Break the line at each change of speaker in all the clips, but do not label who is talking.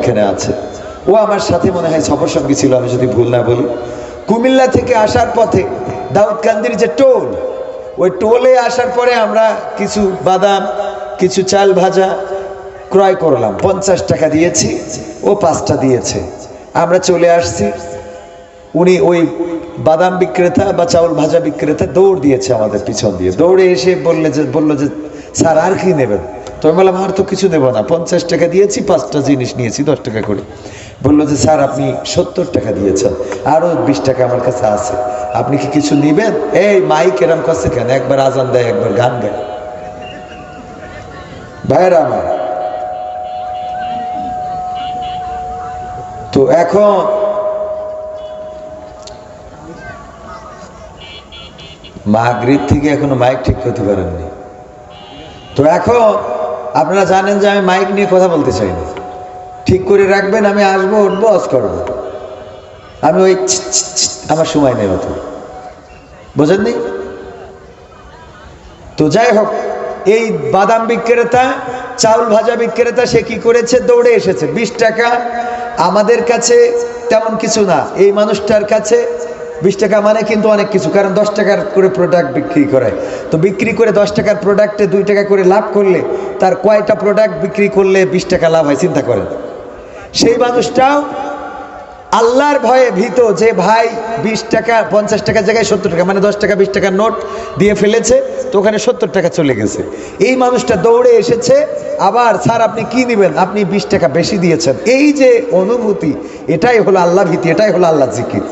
এখানে আছে, ও আমার সাথে মনে হয় সফর সঙ্গী ছিল আমি যদি ভুল না বলি। কুমিল্লা থেকে আসার পথে দাউদকান্দির যে টোল, ওই টোলে আসার পরে আমরা কিছু বাদাম কিছু চাল ভাজা ক্রয় করলাম, 50 টাকা দিয়েছি, ও 5টা দিয়েছে। আমরা চলে আসছি, উনি ওই বাদাম বিক্রেতা বা চাউল ভাজা বিক্রেতা দৌড় দিয়েছে আমাদের পিছন দিয়ে, দৌড়ে এসে বললো যে স্যার আর কি নেবেন? তো আমি বললাম আর তো কিছু নেবো না, 50 টাকা দিয়েছি, 5টা জিনিস নিয়েছি 10 টাকা করে। বললো যে স্যার আপনি 70 টাকা দিয়েছেন, আরো 20 টাকা আমার কাছে আছে, আপনি কি কিছু নিবেন? এই মাইক এরম করছে কেন? একবার আজান দেয় একবার গান গায়। ভাইরা আমার, তো এখন মাগরিব থেকে এখনো মাইক ঠিক করতে পারেননি। তো এখন আপনারা জানেন যে আমি মাইক নিয়ে কথা বলতে চাই না, ঠিক করে রাখবেন, আমি আসবো উঠবো অজ করবো, আমি ওই আমার সময় নেই অত, বোঝেননি? তো যাই হোক, এই বাদাম বিক্রেতা চাউল ভাজা বিক্রেতা সে কি করেছে? দৌড়ে এসেছে। 20 টাকা আমাদের কাছে তেমন কিছু না, এই মানুষটার কাছে 20 টাকা মানে কিন্তু অনেক কিছু, কারণ 10 টাকার করে প্রোডাক্ট বিক্রি করে। তো বিক্রি করে 10 টাকার প্রোডাক্টে 2 টাকা করে লাভ করলে তার কয়টা প্রোডাক্ট বিক্রি করলে 20 টাকা লাভ হয় চিন্তা করেন। সেই মানুষটাও আল্লাহর ভয়ে ভীত যে ভাই 20 টাকা 50 টাকার জায়গায় 70 টাকা মানে 10 টাকা 20 টাকার নোট দিয়ে ফেলেছে, তো ওখানে 70 টাকা চলে গেছে। এই মানুষটা দৌড়ে এসেছে, আবার স্যার আপনি কি নেবেন? আপনি 20 টাকা বেশি দিয়েছেন। এই যে অনুভূতি, এটাই হলো আল্লাহ ভীতি, এটাই হলো আল্লাহ জিকির,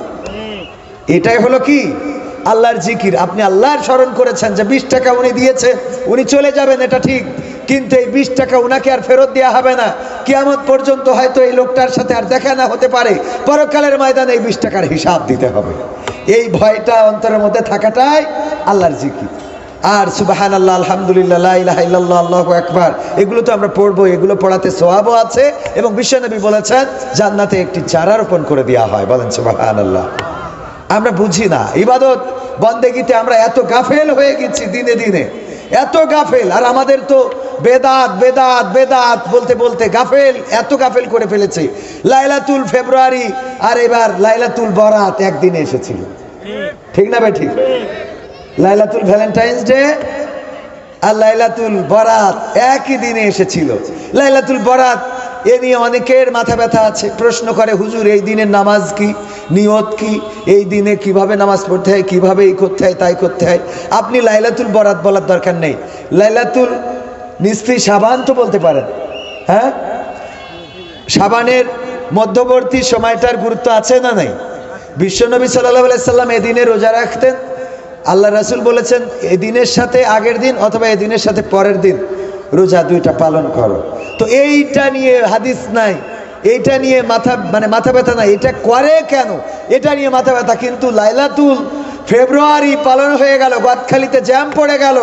এটাই হলো কি আল্লাহর জিকির। আপনি আল্লাহর স্মরণ করেছেন যে 20 টাকা উনি দিয়েছে, উনি চলে যাবেন, এটা ঠিক, কিন্তু এই 20 টাকা উনাকে আর ফেরত দেওয়া হবে না। কিয়ামত পর্যন্ত হয়তো এই লোকটার সাথে আর দেখা না হতে পারে, পরকালের ময়দানে এই 20 টাকার হিসাব দিতে হবে। এই ভয়টা অন্তরের মধ্যে থাকাটাই আল্লাহর জিকির। আর সুবহানাল্লাহ, আলহামদুলিল্লাহ, লা ইলাহা ইল্লাল্লাহ, আল্লাহু আকবার, এগুলো তো আমরা পড়বো, এগুলো পড়াতে সওয়াবও আছে, এবং বিশ্বনবী বলেছেন জান্নাতে একটি চারা রোপণ করে দেওয়া হয়। বলেন সুবহানাল্লাহ। আমরা বুঝি না ইবাদত বন্দেগীতে, আমরা এত গাফেল হয়ে গেছি দিনে দিনে, এত গাফেল। আর আমাদের তো বেদাত বেদাত বেদাত বলতে বলতে গাফেল, এত গাফেল করে ফেলেছে। লাইলাতুল ফেব্রুয়ারি আর এবার লাইলাতুল বরাত একদিনে এসেছিল, ঠিক না ভাই? ঠিক। লাইলাতুল ভ্যালেন্টাইন্স ডে আর লাইলাতুল বরাত একই দিনে এসেছিল। লাইলাতুল বরাত এ নিয়ে অনেকের মাথা ব্যথা আছে, প্রশ্ন করে হুজুর এই দিনের নামাজ কি, নিয়ত কি, এই দিনে কিভাবে নামাজ পড়তে হয়, কিভাবে এই করতে হয় তাই করতে হয়। আপনি লাইলাতুল বরাত বলার দরকার নেই, লাইলাতুল নিসফি শাবান তো বলতে পারেন। হ্যাঁ, শাবানের মধ্যবর্তী সময়টার গুরুত্ব আছে না নাই? বিশ্বনবী সাল্লাল্লাহু আলাইহি সাল্লাম এদিনে রোজা রাখতেন। আল্লাহ রাসূল বলেছেন এদিনের সাথে আগের দিন অথবা এদিনের সাথে পরের দিন রোজা দুইটা পালন করো। তো এইটা নিয়ে হাদিস নাই, এইটা নিয়ে মাথা ব্যথা নাই, এটা করে কেন, এটা নিয়ে মাথা ব্যথা। কিন্তু লাইলাতুল ফেব্রুয়ারি পালন হয়ে গেল, গদখালিতে জ্যাম পড়ে গেল,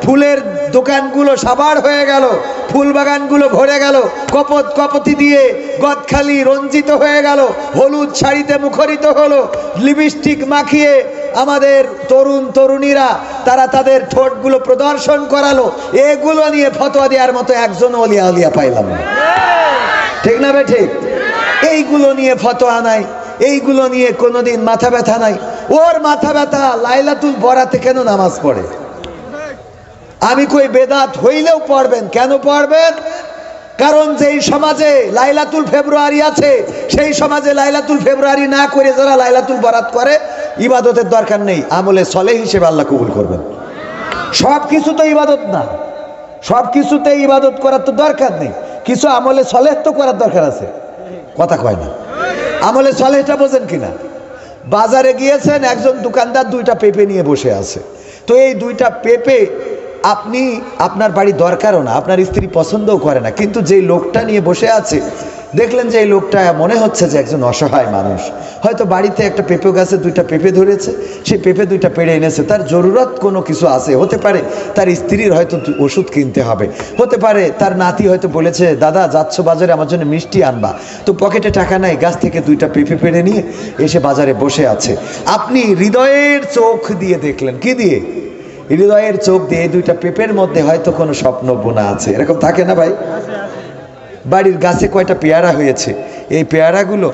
ফুলের দোকানগুলো সাবার হয়ে গেল, ফুল বাগানগুলো ভরে গেল, কপতি দিয়ে গদখালি রঞ্জিত হয়ে গেল, হলুদ শাড়িতে মুখরিত হলো, লিপস্টিক মাখিয়ে আমাদের তরুণ তরুণীরা তারা তাদের ঠোঁটগুলো প্রদর্শন করালো। এগুলো নিয়ে ফতোয়া দেওয়ার মতো একজন ওলিয়া আলিয়া পাইলাম না, ঠিক না ভাই? ঠিক। এইগুলো নিয়ে ফতোয়া নাই, এইগুলো নিয়ে কোনোদিন মাথা ব্যথা নাই। ওর মাথা ব্যথা লাইলাতুল বরাতে কেন নামাজ পড়ে। আমি কই বেদাত হইলেও পড়বেন, কেন পড়বেন? কারণ যেই সমাজে লাইলাতুল ফেব্রুয়ারি আছে, সেই সমাজে লাইলাতুল ফেব্রুয়ারি না করে যারা লাইলাতুল বরাত করে, ইবাদতের দরকার নেই, আমলে সলেহ হিসেবে আল্লাহ কবুল করবেন। সব কিছু তো ইবাদত না, সব কিছুতে ইবাদত করার তো দরকার নেই, কিছু আমলে সলেহ তো করার দরকার আছে। কথা কয় না, আমলে সলেহটা বোঝেন কিনা? বাজারে গিয়েছেন, একজন দোকানদার 2টা পেঁপে নিয়ে বসে আছে। তো এই 2টা পেঁপে আপনি আপনার বাড়ি দরকারও না, আপনার স্ত্রী পছন্দও করে না, কিন্তু যেই লোকটা নিয়ে বসে আছে দেখলেন যে এই লোকটা মনে হচ্ছে যে একজন অসহায় মানুষ, হয়তো বাড়িতে একটা পেঁপে গাছে 2টা পেঁপে ধরেছে, সেই পেঁপে 2টা পেড়ে এনেছে, তার জরুরত কোনো কিছু আছে, হতে পারে তার স্ত্রীর হয়তো ওষুধ কিনতে হবে, হতে পারে তার নাতি হয়তো বলেছে দাদা যাচ্ছ বাজারে আমার জন্য মিষ্টি আনবা, তো পকেটে টাকা নাই, গাছ থেকে 2টা পেঁপে পেড়ে নিয়ে এসে বাজারে বসে আছে। আপনি হৃদয়ের চোখ দিয়ে দেখলেন, কি দিয়ে? হৃদয়ের চোখ দিয়ে 2টা পেঁপের মধ্যে হয়তো কোনো স্বপ্ন বোনা আছে, এরকম থাকে না ভাই? বাড়ির গাছে কয়টা পেয়ারা হয়েছে, এই পেয়ারাগুলো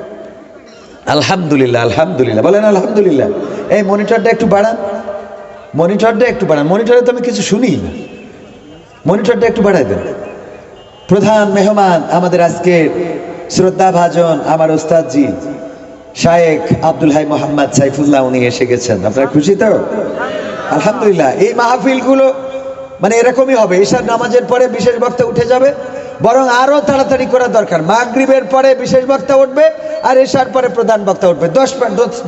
আলহামদুলিল্লাহ আলহামদুলিল্লাহ বলেন আলহামদুলিল্লাহ। এই মনিটরটা একটু বাড়ান, মনিটরটা একটু বাড়ান, মনিটরে তো আমি কিছু শুনি না, মনিটরটা একটু বাড়াই দেন। প্রধান মেহমান আমাদের আজকের শ্রদ্ধাভাজন আমার ওস্তাদজি শায়েখ আব্দুল হাই মোহাম্মদ সাইফুল্লাহ, উনি এসে গেছেন। আপনারা খুশি তো? আলহামদুলিল্লাহ। এই মাহফিলগুলো মানে এরকমই হবে, এশার নামাজের পরে বিশেষ বক্তা উঠে যাবে, বরং আরো তাড়াতাড়ি করা দরকার। মাগরিবের পরে বিশেষ বক্তা উঠবে আর এশার পরে প্রধান বক্তা উঠবে,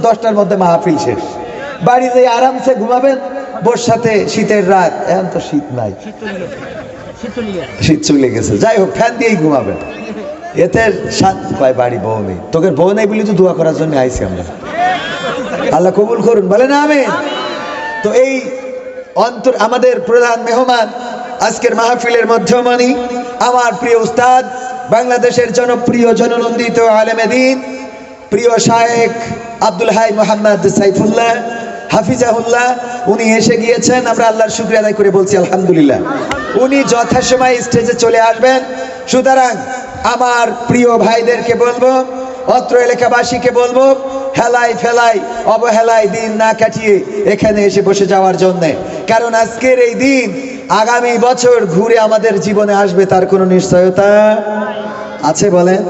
10টার মধ্যে মাহফিল শেষ। বাড়িতে আরামসে ঘুমাবেন বর্ষাতে, শীতের রাত, এখন তো শীত নাই, শীত চলে গেছে, যাই হোক ফ্যান দিয়েই ঘুমাবেন, এতে শান্তি পায়। বাড়ি বউ নেই, তোকে বউ নেই বলি তো দোয়া করার জন্য আইছি আমরা, আল্লাহ কবুল করুন, বলে না আমিন। তো এই আমাদের প্রধান মেহমান আজকের মাহফিলের মধ্যমণি আমার প্রিয় উস্তাদ, বাংলাদেশের জনপ্রিয় জননন্দিত আলেমে দ্বীন, প্রিয় শায়েখ আব্দুল হাই মোহাম্মদ সাইফুল্লাহ হাফিজাহুল্লাহ, উনি এসে গিয়েছেন। আমরা আল্লাহর শুকরিয়া আদায় করে বলছি আলহামদুলিল্লাহ। উনি যথাসময়ে স্টেজে চলে আসবেন। সুতরাং আমার প্রিয় ভাইদেরকে বলবো, অত্র এলাকাবাসীকে বলবো, হেলাই ফেলাই অবহেলায় দিন না কাটিয়ে এখানে এসে বসে যাওয়ার জন্যে। কারণ আজকের এই দিন আগামী বছর ঘুরে আমাদের জীবনে আসবে, তার কোনো নিশ্চয়তা আছে বলেন?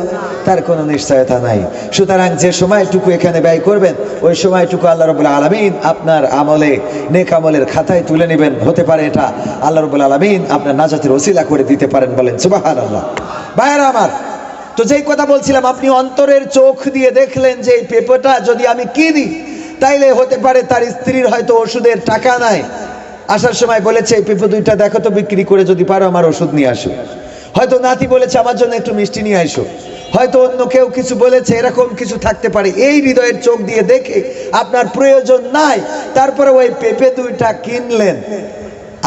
তার কোনো নিশ্চয়তা নাই। সুতরাং যে সময়টুকু এখানে ব্যয় করবেন, ওই সময়টুকু আল্লাহ রাব্বুল আলামিন আপনার আমলে, নেক আমলের খাতায় তুলে নেবেন। হতে পারে এটা আল্লাহ রাব্বুল আলামিন আপনার নাজাতের ওসিলা করে দিতে পারেন, বলেন সুবহানাল্লাহ। ভাইরা আমার, তো যেই কথা বলছিলাম, আপনি অন্তরের চোখ দিয়ে দেখলেন যে এই পেঁপেটা যদি আমি কিনি, তাইলে হতে পারে তার স্ত্রীর হয়তো ওষুধের টাকা নাই, আসার সময় বলেছে এই পেঁপে দুইটা দেখো তো, বিক্রি করে যদি পারো আমার ওষুধ নিয়ে আসো। হয়তো নাতি বলেছে আমার জন্য একটু মিষ্টি নিয়ে আসো, হয়তো অন্য কেউ কিছু বলেছে, এরকম কিছু থাকতে পারে। এই হৃদয়ের চোখ দিয়ে দেখে আপনার প্রয়োজন নাই, তারপরে ওই পেঁপে দুইটা কিনলেন।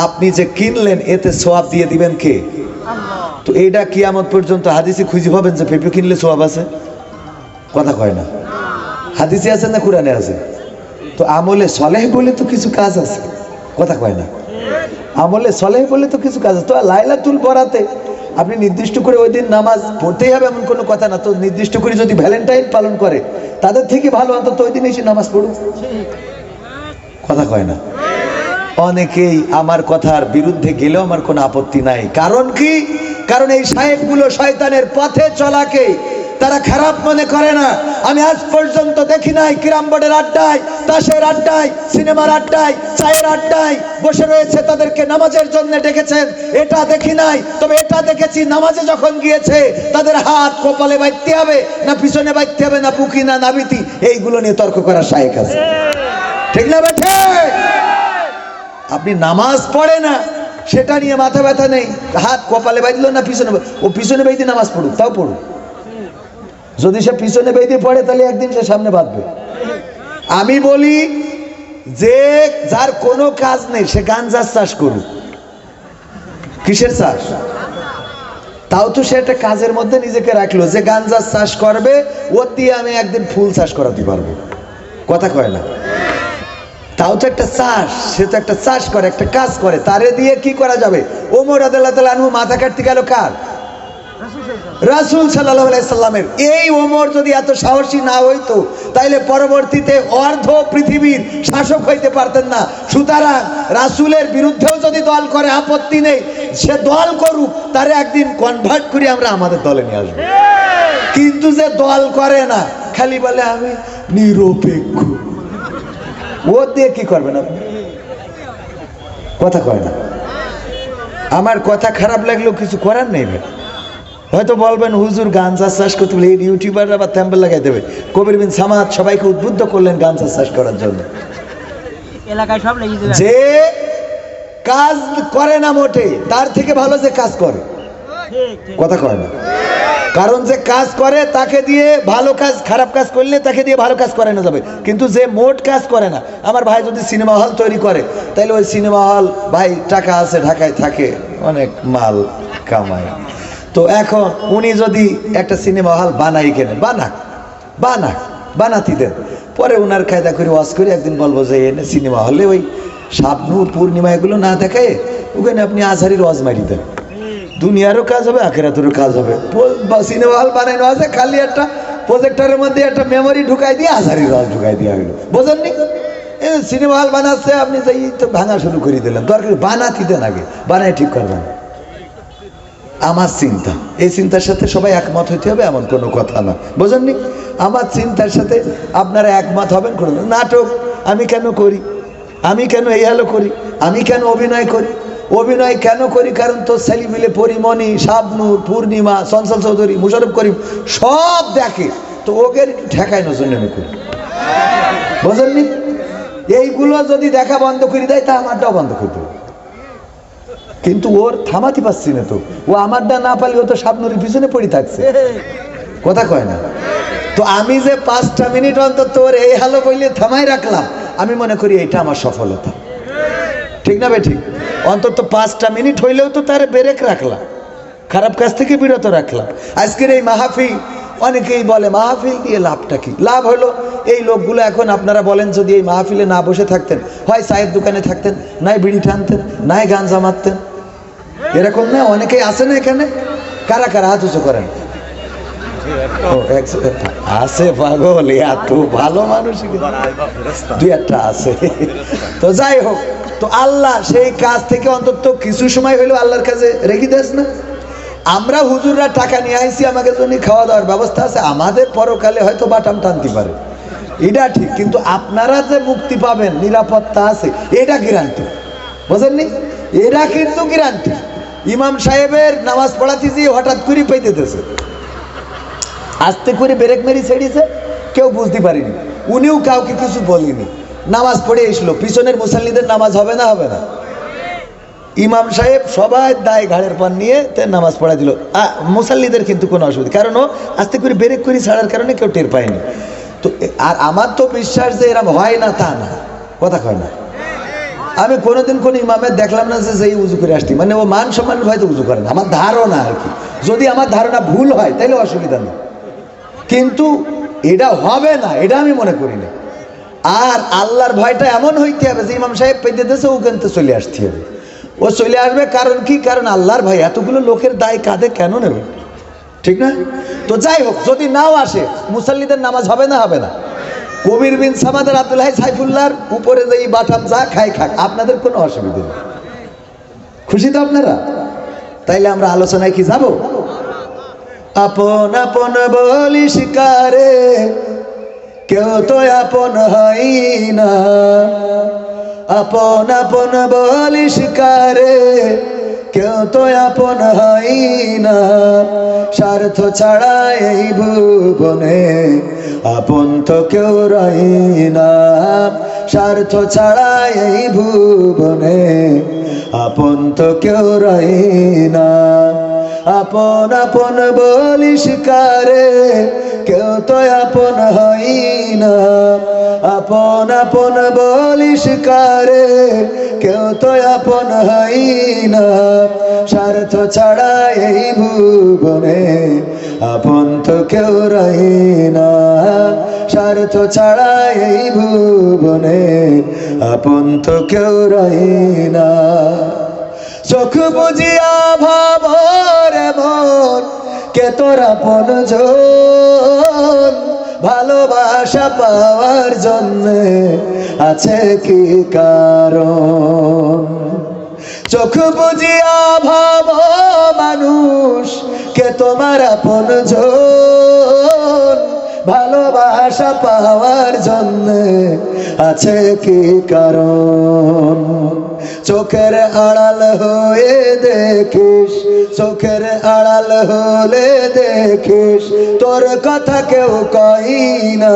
আপনি যে কিনলেন এতে সওয়াব দিয়ে দিবেন কে? তো এইটা কিয়ামত পর্যন্ত হাদিসে খুঁজে পাবেন যে পেঁপে কিনলে সওয়াব আছে? কথা কয় না। হাদিসে আছে না কুরআনে আছে? তো আমলে সলেহ বলে তো কিছু কাজ আছে, কথা কয় না। আমলে সলেহ বলে তো কিছু কাজ আছে। তো লাইলাতুল বরাতে আপনি নির্দিষ্ট করে ওই দিন নামাজ পড়তেই হবে এমন কোনো কথা না। তো নির্দিষ্ট করে যদি ভ্যালেন্টাইন পালন করে তাদের থেকে ভালো অন্তত ওই দিন এসে নামাজ পড়ুক, কথা কয় না। অনেকেই আমার কথার বিরুদ্ধে গেলেও আমার কোনো আপত্তি নাই। কারণ কি? কারণ এই শায়েখগুলো শয়তানের পথে চলাকে তারা খারাপ মনে করে না। আমি আজ পর্যন্ত দেখি নাই ক্যারাম বোর্ডের আড্ডায়, তাসের আড্ডায়, সিনেমার আড্ডায়, চায়ের আড্ডায় বসে রয়েছে তাদেরকে নামাজের জন্য ডেকেছেন, এটা দেখি নাই। তবে এটা দেখেছি নামাজে যখন গিয়েছে তাদের হাত কপালে বাঁধতে হবে না পিছনে বাঁধতে হবে, না পুকি না নাবিতি, এইগুলো নিয়ে তর্ক করার শায়েখ আছে, ঠিক না বেঠে? আপনি নামাজ পড়ে না সেটা নিয়ে মাথা ব্যথা নেই, হাত কপালে বাঁধলো না পিছনে, ও পিছনে বেঁধে নামাজ পড়ুক, তাও পড়ুক। যদি সে পিছনে বেঁধে পড়ে তাহলে একদিন সে সামনে বাঁধবে। আমি বলি যে যার কোনো কাজ নেই সে গাঞ্জার চাষ করুক। কিসের চাষ? তাও তো সে একটা কাজের মধ্যে নিজেকে রাখলো যে গাঞ্জার চাষ করবে, ওর দিয়ে আমি একদিন ফুল চাষ করাতে পারবো, কথা কয় না। তাও তো একটা চাষ, সে তো একটা চাষ করে, একটা কাজ করে, তারে দিয়ে কি করা যাবে? ওমর রাদিয়াল্লাহু তাআলা আনহু মাথা কাটতে গেল কার? রাসূল সাল্লাল্লাহু আলাইহি সাল্লামের। এই ওমর যদি এত সাহসী না হইতো তাইলে পরবর্তীতে অর্ধ পৃথিবীর শাসক হইতে পারতেন না। সুতরাং রাসূলের বিরুদ্ধেও যদি দল করে আপত্তি নেই, সে দল করুক, তারে একদিন কনভার্ট করে আমরা আমাদের দলে নিয়ে আসবো। কিন্তু যে দল করে না, খালি বলে আমি নিরপেক্ষ, ও দিয়ে কি করবেন আপনি? কথা কয় না। আমার কথা খারাপ লাগলেও কিছু করার নেই ভাই। হয়তো বলবেন হুজুর গাঞ্জা চাষ করতে বলে এই ইউটিউবাররা বা থ্যাম্পেল লাগাই দেবে। কবির বিন সামাদ সবাইকে উদ্বুদ্ধ করলেন গাঞ্জা চাষ করার জন্য। যে কাজ করে না মোটে তার থেকে ভালো যে কাজ করে, কথা কয় না। কারণ যে কাজ করে তাকে দিয়ে ভালো কাজ, খারাপ কাজ করলে তাকে দিয়ে ভালো কাজ করানো যাবে, কিন্তু যে মোট কাজ করে না। আমার ভাই যদি সিনেমা হল তৈরি করে তাহলে ওই সিনেমা হল, ভাই টাকা আছে, ঢাকায় থাকে, অনেক মাল কামায়। তো এখন উনি যদি একটা সিনেমা হল বানাই, কেনে বানাক, বানাতে দেন, পরে উনার কায়দা করে ওয়াজ করে একদিন বলবো যে এনে সিনেমা হলে ওই শাবনূর পূর্ণিমা এগুলো না দেখায় ওখানে আপনি আজহারির ওয়াজ মারি দেন, দুনিয়ারও কাজ হবে, আখেরাতেরও কাজ হবে। সিনেমা হল বানানো আছে, খালি একটা প্রজেক্টরের মধ্যে একটা মেমোরি ঢুকাই দিয়ে আজারি রস ঢুকাই দেওয়া হলো, বোঝেননি? সিনেমা হল বানাচ্ছে, আপনি যাই তো ভাঙা শুরু করে দিলেন। দরকার বানাতে দেন, আগে বানাই ঠিক করবেন। আমার চিন্তা, এই চিন্তার সাথে সবাই একমত হইতে হবে এমন কোনো কথা না, বোঝেননি? আমার চিন্তার সাথে আপনারা একমত হবেন। কোনো নাটক আমি কেন করি, আমি কেন এই হালো করি, আমি কেন অভিনয় করি? অভিনয় কেন করি? কারণ তো ছেলেমিলে পরিমণি, শাবনূর, পূর্ণিমা, চঞ্চল চৌধুরী, মুশারফ করিম সব দেখে, তো ওকে ঠেকানোর জন্য আমি করি, বোঝেননি? এইগুলো যদি দেখা বন্ধ করে দেয় তা আমারটাও বন্ধ করে দেবে, কিন্তু ওর থামাতে পারছি না। তো ও আমারটা না পারলে ও তো শাবনূরের পিছনে পড়ে থাকছে, কথা কয় না? তো আমি যে 5টা মিনিট অন্তত ওর এই হালো বললে থামাই রাখলাম, আমি মনে করি এইটা আমার সফলতা, ঠিক না ভাই? ঠিক, অন্তত 5টা মিনিট হইলেও তো তার ব্রেক রাখলাম, খারাপ কাজ থেকে বিরত রাখলাম। আজকের এই মাহফিল, অনেকেই বলে মাহফিল দিয়ে লাভটা কি? লাভ হলো এই লোকগুলো এখন আপনারা বলেন যদি এই মাহফিলে না বসে থাকতেন, হয় চায়ের দোকানে থাকতেন, নাই বিড়ি টানতেন, নাই গাঞ্জা মারতেন, এরকম না? অনেকেই আছে না এখানে? কারা কারা হাত উঁচু করেন? আছে পাগল, এত ভালো মানুষ দুই একটা আছে। তো যাই হোক, তো আল্লাহ সেই কাজ থেকে অন্তত কিছু সময় হইলেও আল্লাহর কাছে রেখে দেস না? আমরা হুজুররা টাকা নিয়ে আইছি, আমাদের জন্য খাওয়া দাওয়ার ব্যবস্থা আছে, আমাদের পরকালে হয়তো বাটাম টানতে পারে, এটা ঠিক, কিন্তু আপনারা যে মুক্তি পাবেন, নিরাপত্তা আছে, এটা গ্যারান্টি, বুঝেননি? এটা কিন্তু গ্যারান্টি। ইমাম সাহেবের নামাজ পড়াতে গিয়ে হঠাৎ করে পেতে দিয়েছে, আস্তে করে ব্রেক মেরি ছেড়েছে, কেউ বুঝতে পারিনি, উনিও কাউকে কিছু বলিনি, নামাজ পড়ে এসলো। পিছনের মুসাল্লিদের নামাজ হবে না? হবে না? ইমাম সাহেব সবাই দায় ঘাড়ের পান নিয়ে নামাজ পড়া দিল, মুসাল্লিদের কিন্তু কোনো অসুবিধা, কারণ ও আস্তে করে ব্রেক করে ছাড়ার কারণে কেউ টের পায়নি। তো আর আমার তো বিশ্বাস যে এরকম হয় না তা না, কথা কয় না। আমি কোনোদিন কোনো ইমামের দেখলাম না যে যেই উজু করে আসছি, মানে ও মান সম্মানের হয়তো উজু করে না, আমার ধারণা আর কি। যদি আমার ধারণা ভুল হয় তাহলে অসুবিধা নেই, কিন্তু এটা হবে না, এটা আমি মনে করি না। আর আল্লাহর ভয়টা এমন হইতে হবে যে ইমাম সাহেব পেতে দিয়েছে, ও কিন্তু চলে আসতে হবে, ও চলে আসবে। কারণ কি? কারণ আল্লাহর ভয়, এতগুলো লোকের দায় কাঁধে কেন নেবে, ঠিক না? তো যাই হোক, যদি নাও আসে, মুসাল্লিদের নামাজ হবে না? হবে না? কবির বিন সামাদের আব্দুল্লাহ সাইফুল্লাহর উপরে যে এই বাটাম যা খাই খাক, আপনাদের কোনো অসুবিধা নেই, খুশি তো আপনারা? তাইলে আমরা আলোচনায় কি যাব? আপন আপন বলিস কারে, কেউ তো আপন হয় না। আপন আপন বলিস কারে, কেউ তো আপন হয় না। স্বার্থ ছাড়া এই ভুবনে আপন তো কেউ রয় না। স্বার্থ ছাড়া এই ভুবনে আপন তো কেউ রয় না। আপন আপন বলিস কারে, কেউ তো আপন হয় না। আপন আপন বলিস কারে, কেউ তো আপন হয় না। স্বার্থ ছাড়া এই ভুবনে আপন তো কেউ রয় না। স্বার্থ ছাড়া এই ভুবনে আপন তো কেউ রয় না। চোখ বুঝিয়া ভাবর মন, কে তোর আপনজন। ভালোবাসা পাওয়ার জন্য আছে কি কারণ? চোখ বুঝিয়া ভাব মানুষ, কে তোমার আপনজন। ভালোবাসা পাওয়ার জন্য আছে কি কারণ? চোখের আড়াল হয়ে দেখিস, চোখের আড়াল হলে দেখিস, তোর কথা কেউ কই না।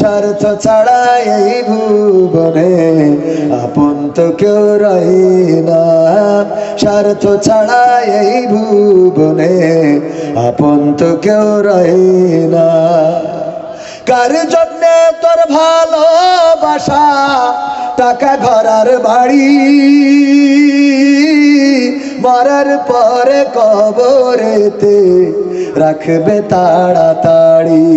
স্বার্থ ছাড়া এই ভুবনে আপন তো কেউ রয় না। স্বার্থ ছাড়া এই ভুবনে আপন তো কেউ রয় না। কার জন্যে তোর ভালোবাসা, টাকা ঘরার বাড়ি, মরার পরে কবরেতে রাখবে তাড়াতাড়ি।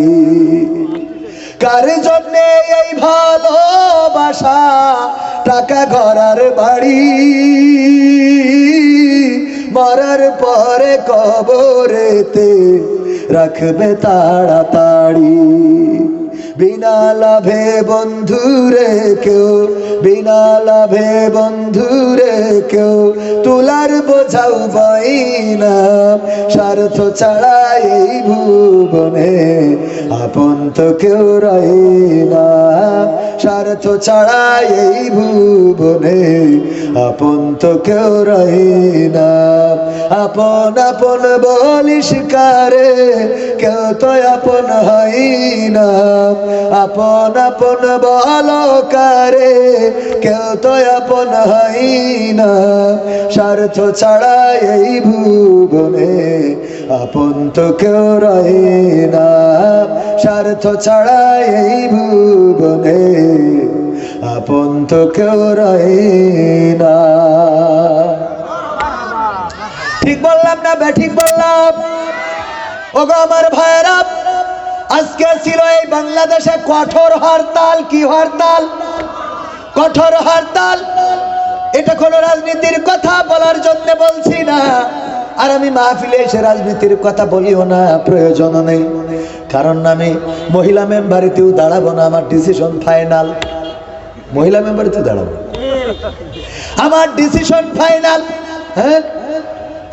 কার জন্যে এই ভালোবাসা, টাকা ঘরার বাড়ি, মরার পরে কবরেতে রাখবে তাড়াতাড়ি। বিনা লাভে বন্ধুরে কেউ, বিনা লাভে বন্ধুরে কেউ তুলার বোঝাও বই না। স্বার্থ ছাড়া এই ভুবনে আপন তো কেউ রয় না। স্বার্থ ছাড়া এই ভুবনে আপন তো কেউ রয় না। আপন আপন বলিস কারে, কেউ তো আপন হয় না। আপন আপন বল কারে, কেউ তো আপন হয় না। স্বার্থ ছাড়া এই ভুবনে আপন তো কেউ রয় না। স্বার্থ ছাড়া এই ভুবনে আপন তো কেউ রয় না। ঠিক বললাম না ব্যাঠিক বললাম? ওগো আমার ভাইরা, আজকে ছিল এই বাংলাদেশে কঠোর হরতাল। কি হরতাল? কঠোর হরতাল। এটা কোনো রাজনীতির কথা বলার জন্য বলছি না, আর আমি মাহফিলে এসে রাজনীতির কথা বলিও না, প্রয়োজন নেই। কারণ আমি মহিলা মেম্বারিতেও দাঁড়াবো না, আমার ডিসিশন ফাইনাল। মহিলা মেম্বারিতে দাঁড়াবো, আমার ডিসিশন ফাইনাল। হ্যাঁ,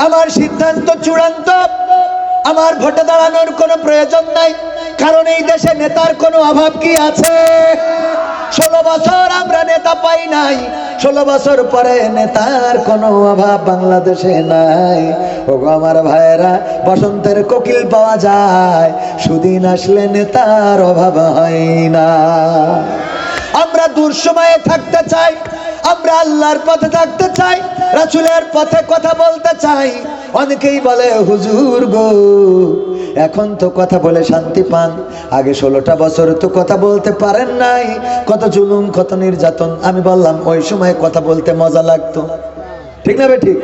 আমার সিদ্ধান্ত চূড়ান্ত। আমার ভোটে দাঁড়ানোর কোনো প্রয়োজন নাই, কারণ এই দেশে নেতার কোনো অভাব কি আছে? 16 বছর আমরা নেতা পাই নাই, 16 বছর পরে নেতার কোনো অভাব বাংলাদেশে নাই। ওগো আমার ভাইয়েরা, বসন্তের কোকিল পাওয়া যায়, সুদিন আসলে নেতার অভাব হয় না। আমরা দুঃসময়ে থাকতে চাই, আমরা আল্লাহর পথে থাকতে চাই, রাসূলের পথে কথা বলতে চাই। অনেকেই বলে হুজুর গো, এখন তো কথা বলে শান্তি পান, আগে 16টা বছর তো কথা বলতে পারেন নাই, কত জুলুম কত নির্যাতন। আমি বললাম ওই সময় কথা বলতে মজা লাগতো, ঠিক না ঠিক?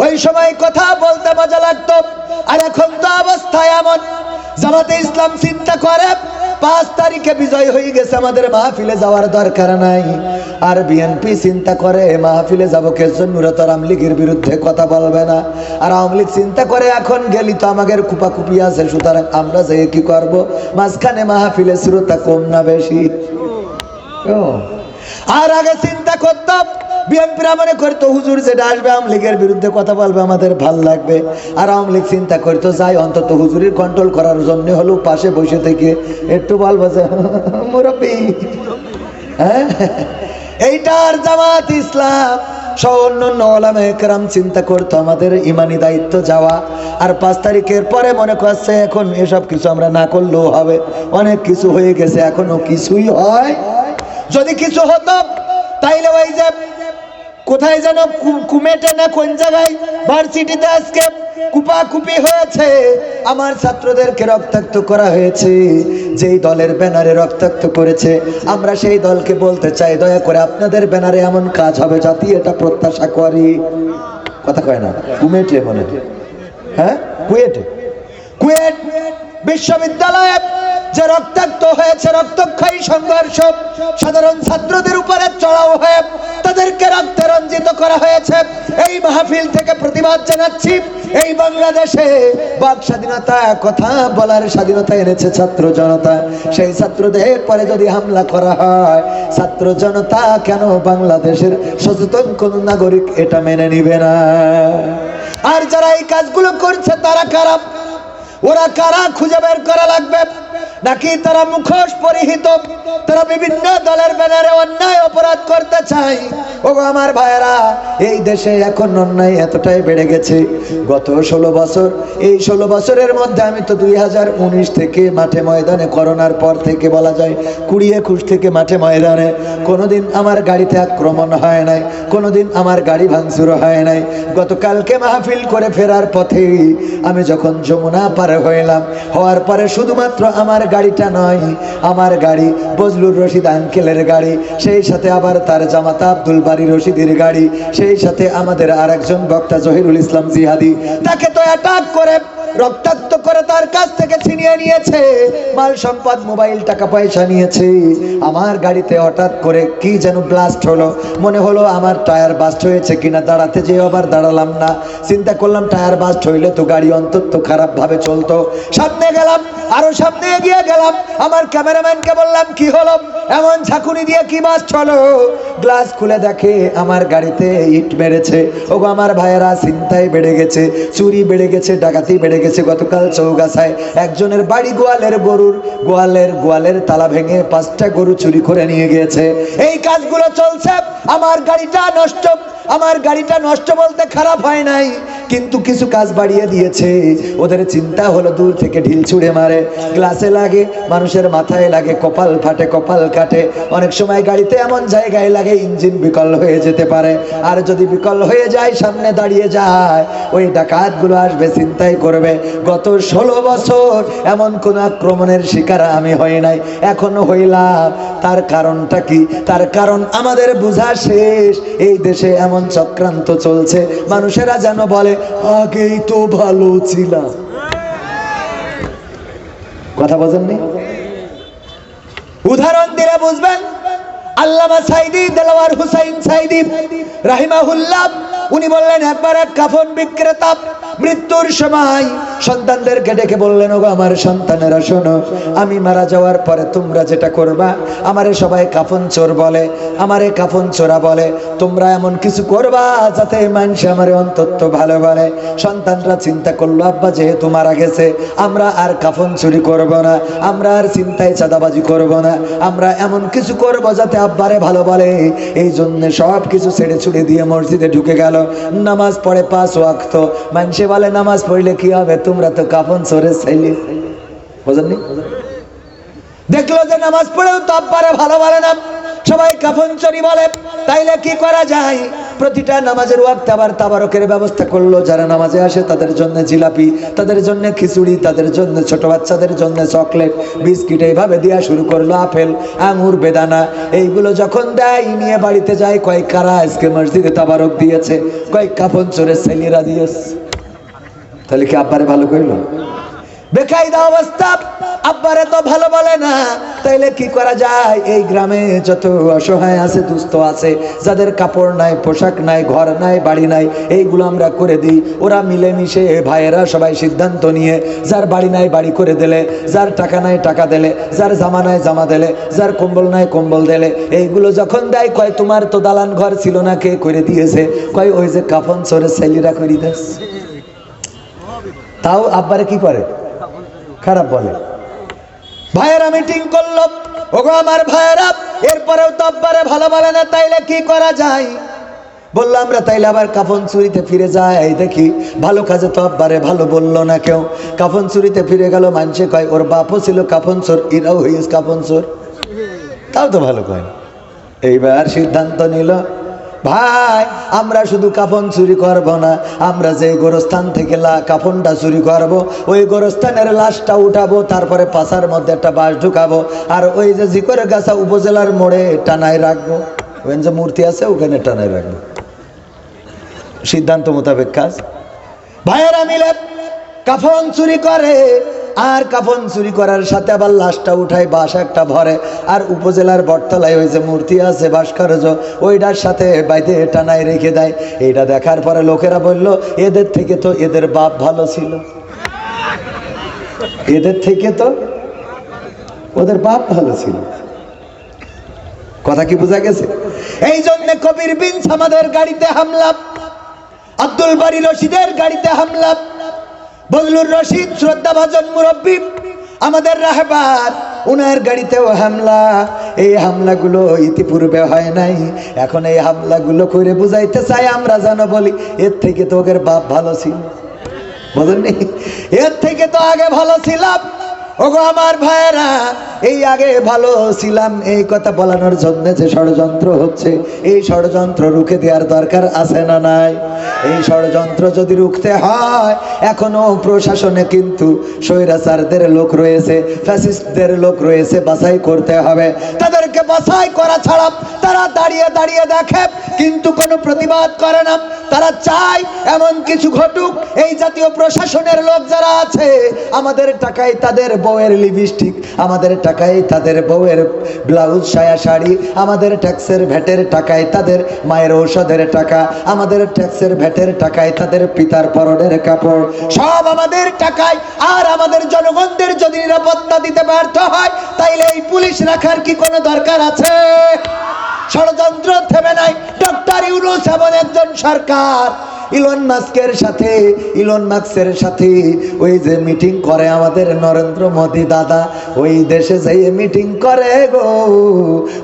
ওই সময় কথা বলতে মজা লাগতো। আর এখন তো অবস্থা এমন, জামাতে ইসলাম চিন্তা করে 5 তারিখে বিজয় হয়ে গেছে, আমাদের মাহফিলে যাওয়ার দরকার নাই। আর বিএনপি চিন্তা করে মাহফিলে যাবো কে জন্য, তো আওয়ামী লীগের বিরুদ্ধে কথা বলবে না। আর আওয়ামী লীগ চিন্তা করে এখন গেলি তো আমাদের কুপাকুপি আছে, সুতরাং আমরা যে কি করব, মাঝখানে মাহফিলে শ্রোতা কম না বেশি। আর আগে চিন্তা করতাম বিএনপিরা মনে করতো হুজুর যেটা আসবে আওয়ামী লীগের বিরুদ্ধে কথা বলবে, আমাদের ভাল লাগবে। আর আওয়ামী লীগ চিন্তা করতো যাই অন্তত হুজুরের কন্ট্রোল করার জন্য হলেও পাশে বসে থেকে একটু বলবো যে মুরব্বি। হ্যাঁ, এইটার জামাত ইসলাম সহ অন্যান্য ওলামায়ে কেরাম চিন্তা করতো আমাদের ইমানি দায়িত্ব যাওয়া। আর 5 তারিখের পরে মনে করছে এখন এসব কিছু আমরা না করলেও হবে, অনেক কিছু হয়ে গেছে, এখনো কিছুই হয়। যদি কিছু হতো তাইলে ওই যে কোথায় যেন কুমেটে না কোন জায়গায় ভার্সিটিতে আজকে কুপাকুপি হয়েছে, আমার ছাত্রদেরকে রক্তাক্ত করা হয়েছে, যেই দলের ব্যানারে রক্তাক্ত করেছে, আমরা সেই দলকে বলতে চাই দয়া করে আপনাদের ব্যানারে এমন কাজ হবে যাতে এটা প্রত্যাশা করি। কথা কয় না? কুমেটে মনে, হ্যাঁ কুয়েটে, কুয়েট বিশ্ববিদ্যালয়ে যে রক্তাক্ত হয়েছে, রক্তক্ষয়ী সংঘর্ষ, সাধারণ ছাত্রদের উপরে চড়াও হয়ে তাদেরকে রক্তে রঞ্জিত করা হয়েছে। এই মাহফিল থেকে প্রতিবাদ জানাচ্ছি, এই বাংলাদেশে বাক স্বাধীনতা, কথা বলার স্বাধীনতা এনেছে ছাত্র জনতা। সেই ছাত্রদের পরে যদি হামলা করা হয়, ছাত্র জনতা কেন বাংলাদেশের সচেতন কোন নাগরিক এটা মেনে নিবে না? আর যারা এই কাজগুলো করছে তারা কারা? ওরা কারা খুঁজে বের করা লাগবে। নাকি তারা মুখোশ পরিহিত, তারা বিভিন্ন দলের ব্যানারে অন্যায় অপরাধ করতে চায়? ওগো আমার ভাইয়েরা, এই দেশে এখন অন্যায় এতটাই বেড়ে গেছে। গত 16 বছর, এই 16 বছরের মধ্যে আমি তো 2019 থেকে মাঠে ময়দানে, করোনার পর থেকে বলা যায় 20-21 থেকে মাঠে ময়দানে, কোনোদিন আমার গাড়িতে আক্রমণ হয় নাই, কোনোদিন আমার গাড়ি ভাঙচুর হয় নাই। গতকালকে মাহফিল করে ফেরার পথে আমি যখন যমুনা পার হইলাম, হওয়ার পরে শুধুমাত্র আমার গাড়িটা নয়, আমার গাড়ি বজলুর রশিদ আঙ্কেলের গাড়ি, সেই সাথে আবার তার জামাতা আব্দুল বারী রশিদের গাড়ি, সেই সাথে আমাদের আরেকজন বক্তা জহিরুল ইসলাম জিহাদি, তাকে তো অ্যাটাক করে রক্তাক্ত করে তার কাছ থেকে ছিনিয়ে নিয়েছে, মাল সম্পদ, মোবাইল, টাকা পয়সা নিয়েছে। আমার গাড়িতে হঠাৎ করে কি যেন ব্লাস্ট হলো, মনে হলো আমার টায়ার বাস্ট হয়েছে কিনা, দাঁড়াতে যেয়ে আবার দাঁড়ালাম না। চিন্তা করলাম টায়ার বাস্ট হইলে তো গাড়ি অন্তত খারাপ ভাবে চলতো। সামনে গেলাম, আরো সামনে এগিয়ে গেলাম, আমার ক্যামেরাম্যানকে বললাম কি হলো, এমন ঝাঁকুনি দিয়ে কি বাস্ট হলো? গ্লাস খুলে দেখে আমার গাড়িতে ইট মেরেছে। ওগো আমার ভাইয়েরা, চিন্তায় বেড়ে গেছে, চুরি বেড়ে গেছে, ডাকাতি বেড়ে গেছে। গতকাল চৌগাছায় একজনের বাড়ি গোয়ালের তালা ভেঙে 5টা গরু চুরি করে নিয়ে গিয়েছে। এই কাজগুলো চলছে। আমার গাড়িটা নষ্ট বলতে খারাপ হয় নাই, কিন্তু কিছু কাজ বাড়িয়ে দিয়েছে। ওদের চিন্তা হলো দূর থেকে ঢিল ছুঁড়ে মারে, গ্লাসে লাগে, মানুষের মাথায় লাগে, কপাল ফাটে, কপাল কাটে। অনেক সময় গাড়িতে এমন জায়গায় লাগে ইঞ্জিন বিকল হয়ে যেতে পারে। আর যদি বিকল হয়ে যায়, সামনে দাঁড়িয়ে যায়, ওই ডাকাতগুলো আসবে, চিন্তাই করবে। গত 16 বছর এমন কোন আক্রমণের শিকার আমি হই নাই, এখনো হইলাম। তার কারণটা কি? তার কারণ আমাদের বুঝা শেষ। এই দেশে এমন চক্রান্ত চলছে, মানুষেরা যেন বলে আগেই তো ভালো ছিলাম। কথা বোঝেননি? উদাহরণ দিলে বুঝবেন। আল্লামা সাইদি, দেলাওয়ার হুসাইন সাইদি রাহিমাহুল্লাহ, উনি বললেন, একবার এক কাফন বিক্রেতা মৃত্যুর সময় সন্তানদেরকে ডেকে বললেন, ওগো আমার সন্তানেরা শোনো, আমি মারা যাওয়ার পরে তোমরা যেটা করবা, আমারে সবাই কাফন চোর বলে, আমারে কাফন চোরা বলে, তোমরা এমন কিছু করবা যাতে মানুষ আমারে অন্তত ভালো বলে। সন্তানরা চিন্তা করলো, আব্বা যেহেতু মারা গেছে, আমরা আর কাফন চুরি করব না, আমরা আর চিন্তায় চাঁদাবাজি করব না, আমরা এমন কিছু করব যাতে আব্বারে ভালো বলে। এই জন্য সব কিছু ছেড়ে ছুড়ে দিয়ে মসজিদে ঢুকে গেল। নামাজ পড়ে 5 ওয়াক্ত। মানুষে বলে নামাজ পড়লে কি হবে, তোমরা তো কাফন চোরের ছেলে। বুঝলেন? দেখলো যে নামাজ পড়েও তো আব্বারে ভালো বলে না, সবাই কাফন চুরি বলে। তাইলে কি করা যায়? প্রতিটা নামাজের ওয়াক্তে আবার তাবারকের ব্যবস্থা করলো। যারা নামাজে আসে তাদের জন্য জিলাপি, তাদের জন্য খিচুড়ি, তাদের জন্য ছোট বাচ্চাদের জন্য চকলেট, বিস্কিট, এইভাবে দেওয়া শুরু করলো। আপেল, আঙুর, বেদানা, এইগুলো যখন দেয়, নিয়ে বাড়িতে যায়, কয়েক কারা আজকে মসজিদে তাবারক দিয়েছে, কয়েক কাফন চোরের ছেলেরা দিয়েছে। তাহলে কি আব্বারে ভালো কইলো? বেকায়দা অবস্থা, আব্বারে তো ভালো বলে না। তাইলে কি করা যায়? এই গ্রামে যত অসহায় আছে, দুস্থ আছে, যাদের কাপড় নাই, পোশাক নাই, ঘর নাই, বাড়ি নাই, এইগুলো আমরা করে দিই। ওরা মিলেমিশে ভাইয়েরা সবাই সিদ্ধান্ত নিয়ে, যার বাড়ি নাই বাড়ি করে দিলে, যার টাকা নাই টাকা দিলে, যার জামা নাই জামা দিলে, যার কম্বল নাই কম্বল দিলে। এইগুলো যখন দেয়, কয় তোমার তো দালান ঘর ছিল না, কে করে দিয়েছে? কয় ওই যে কাফন চোরের ছেলেরা করে দেয়। তাও আব্বারে কি করে? খারাপ বলে। ভাইয়েরা মিটিং করলো, ওগো আমার ভাইয়েরা, এরপরেও তো আব্বারে ভালো বলে না, তাইলে কি করা যায়? বললো, আমরা তাইলে আবার কাফন চুরিতে ফিরে যাই, দেখি। ভালো কাজে তো আব্বারে ভালো বললো না কেউ। কাফন চুরিতে ফিরে গেল। মানুষে কয় ওর বাপও ছিল কাফন চোর, এরাও হইস কাফন চোর, তাও তো ভালো কয়। এইবার সিদ্ধান্ত নিল, ভাই আমরা শুধু কাফন চুরি করব না, আমরা যে গোরস্থান থেকে কাফনটা চুরি করব, ওই গোরস্থানের লাশটা উঠাবো, তারপরে পাশার মধ্যে একটা বাঁশ ঢুকাবো, আর ওই যে জিকরগাছা উপজেলার মোড়ে টানায় রাখবো, ওই যে মূর্তি আছে ওখানে টানায় রাখবো। সিদ্ধান্ত মোতাবেক কাজ। ভাইয়েরা মিলে কাফন চুরি করে, আর কাফন চুরি করার সাথে আবার লাশটা উঠায়, বাঁশ একটা ভরে, আর উপজেলার বটতলায় ওই যে মূর্তি আছে ভাস্কর্য, ওইটার সাথে বাইরে টানায় রেখে দেয়। এইটা দেখার পরে লোকেরা বলল, এদের থেকে তো এদের বাপ ভালো ছিল, এদের থেকে তো ওদের বাপ ভালো ছিল। কথা কি বোঝা গেছে? এই জন্য কবির বিন আমাদের গাড়িতে হামলা, আব্দুল বারী রশিদের গাড়িতে হামলা, বজলুর রশিদ শ্রদ্ধাভাজন মুরব্বী আমাদের রাহবার, উনার গাড়িতেও হামলা। এই হামলাগুলো ইতিপূর্বে হয় নাই, এখন এই হামলাগুলো করে বুঝাইতে চাই আমরা যেন বলি, এর থেকে তো ওদের বাপ ভালো ছিল। বুঝলেন? এর থেকে তো আগে ভালো ছিলাম। ওগো আমার ভাইয়েরা, এই আগে ভালো ছিলাম এই কথা বলানোর জন্য যে ষড়যন্ত্র হচ্ছে, এই ষড়যন্ত্র রুখে দেওয়ার দরকার আছে না নাই? এই ষড়যন্ত্র যদি রুখতে হয়, এখনো প্রশাসনে কিন্তু স্বৈরাচারদের লোক রয়েছে, ফ্যাসিস্টদের লোক রয়েছে, বাছাই করতে হবে। তাদেরকে বাছাই করা ছাড়া তারা দাঁড়িয়ে দাঁড়িয়ে দেখে কিন্তু কোনো প্রতিবাদ করে না। তারা চায় এমন কিছু ঘটুক, এই জাতীয় প্রশাসনের লোক যারা আছে, আমাদের টাকায় তাদের বউয়ের লিপস্টিক, আমাদের টাকায় তাদের বউয়ের ব্লাউজ সায়া শাড়ি, আমাদের ট্যাক্সের ভ্যাটের টাকায় তাদের মায়ের ঔষধের টাকা, আমাদের ট্যাক্সের ভ্যাটের টাকায় তাদের পিতার পরনের কাপড়, সব আমাদের টাকায়। আর আমাদের জনগণদের যদি নিরাপত্তা দিতে ব্যর্থ হয়, তাইলে এই পুলিশ রাখার কি কোনো দরকার আছে? ষড়যন্ত্র থেমে নাই। ডক্টর ইউনূস এমন একজন সরকার, ইলন মাস্কের সাথে ওই যে মিটিং করে আমাদের নরেন্দ্র মোদী দাদা, ওই দেশে যাইয়ে মিটিং করে গো,